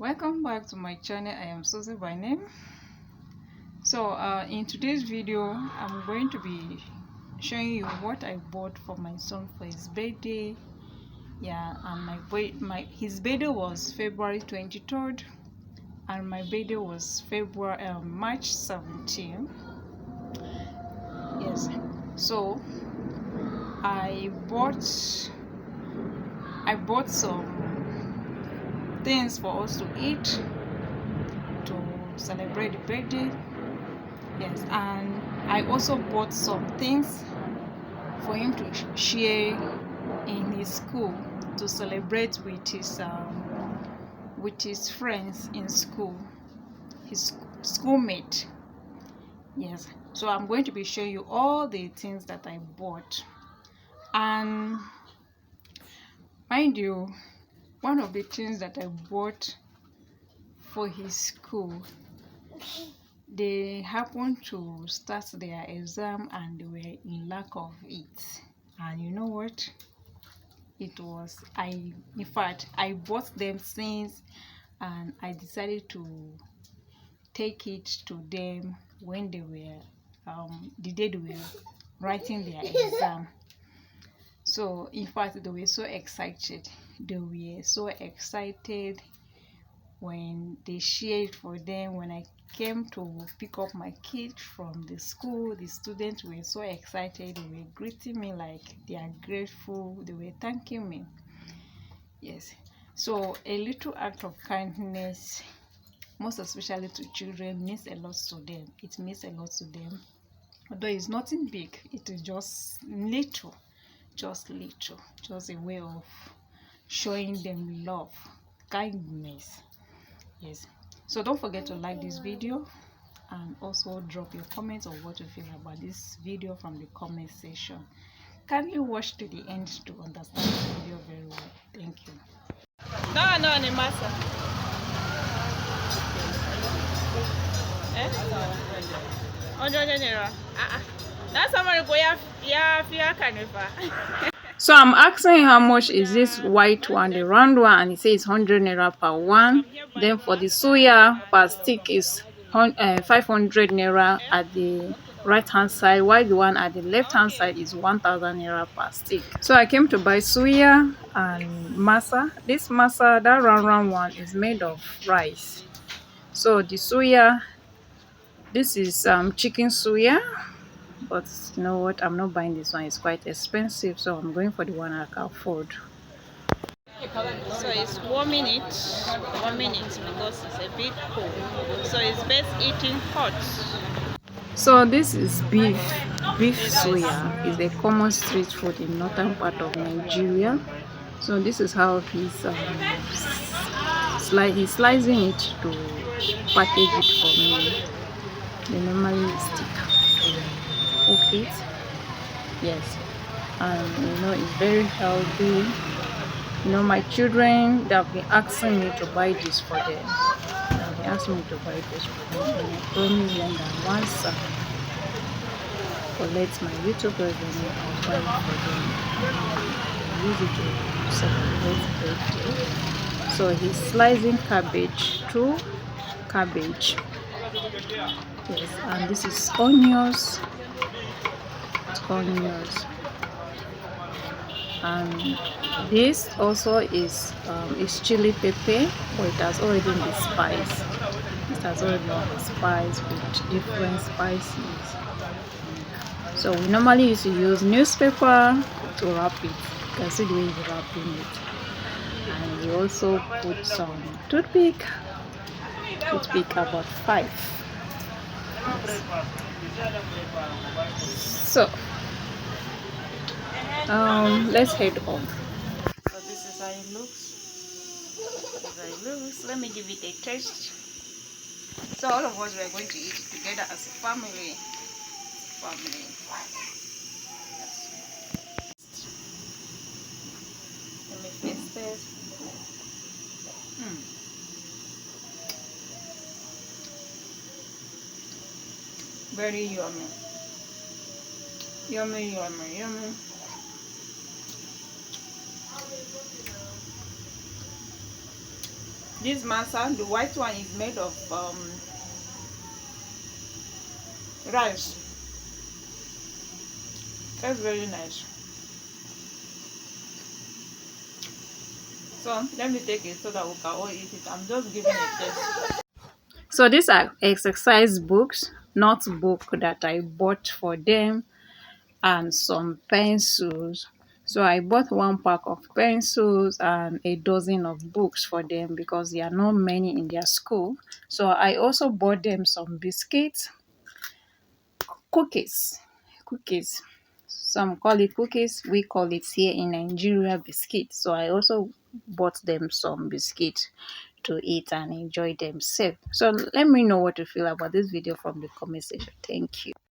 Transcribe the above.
Welcome back to my channel. I am Susie by name. So in today's video I'm going to be showing you what I bought for my son for his birthday. And his birthday was February 23rd and my birthday was March 17th. Yes, so I bought some things for us to eat to celebrate the birthday. Yes, and I also bought some things for him to share in his school to celebrate with his friends in school, his schoolmate. Yes, so I'm going to be showing you all the things that I bought. And mind you, one of the things that I bought for his school, they happened to start their exam and they were in lack of it. And you know what? In fact, I bought them things and I decided to take it to them when they were the day they were writing their exam. So in fact, they were so excited. When they shared for them. When I came to pick up my kids from the school, the students were so excited. They were greeting me like they are grateful. They were thanking me. Yes, so a little act of kindness, most especially to children, means a lot to them. It means a lot to them. Although it's nothing big, it is just little, just a way of showing them love, kindness. Yes, so don't forget to like this video and also drop your comments on what you feel about this video from the comment section. Kindly watch to the end to understand the video very well. Thank you. No, masa. So I'm asking how much is this white one, the round one, and it says 100 naira per one. Then for the suya per stick is 500 naira at the right hand side, while the one at the left hand side is 1000 naira per stick. So I came to buy suya and masa. This masa, that round one, is made of rice. So the suya, this is chicken suya. But you know what, I'm not buying this one, it's quite expensive, so I'm going for the one I can afford. So it's 1 minute because it's a bit cold, so it's best eating hot. So this is beef suya. Is a common street food in northern part of Nigeria. So this is how he's slicing it to package it for me. They normally stick cook it. Yes, and you know it's very healthy. You know, my children, they have been asking me to buy this for them. And I promise them that once I collect my YouTube revenue, I'll buy it for them. I use it to celebrate birthday. So he's slicing two cabbage. Yes, and this is onions. And this also is chili pepper, but it has already been spiced. It has already been spiced with different spices. So we normally used to use newspaper to wrap it. You can see the way he's wrapping it. And we also put some toothpick about 5. So let's head on. So this is how it looks. Let me give it a taste. So all of us, we are going to eat it together as a family. Let me taste this. Very yummy. This masa, the white one, is made of rice. That's very nice. So let me take it so that we can all eat it. I'm just giving a test. So these are exercise books, notebook that I bought for them, and some pencils. So I bought one pack of pencils and a dozen of books for them because there are not many in their school. So I also bought them some biscuits, cookies. Some call it cookies, we call it here in Nigeria biscuit. So I also bought them some biscuits to eat and enjoy themselves. So let me know what you feel about this video from the comment section. Thank you.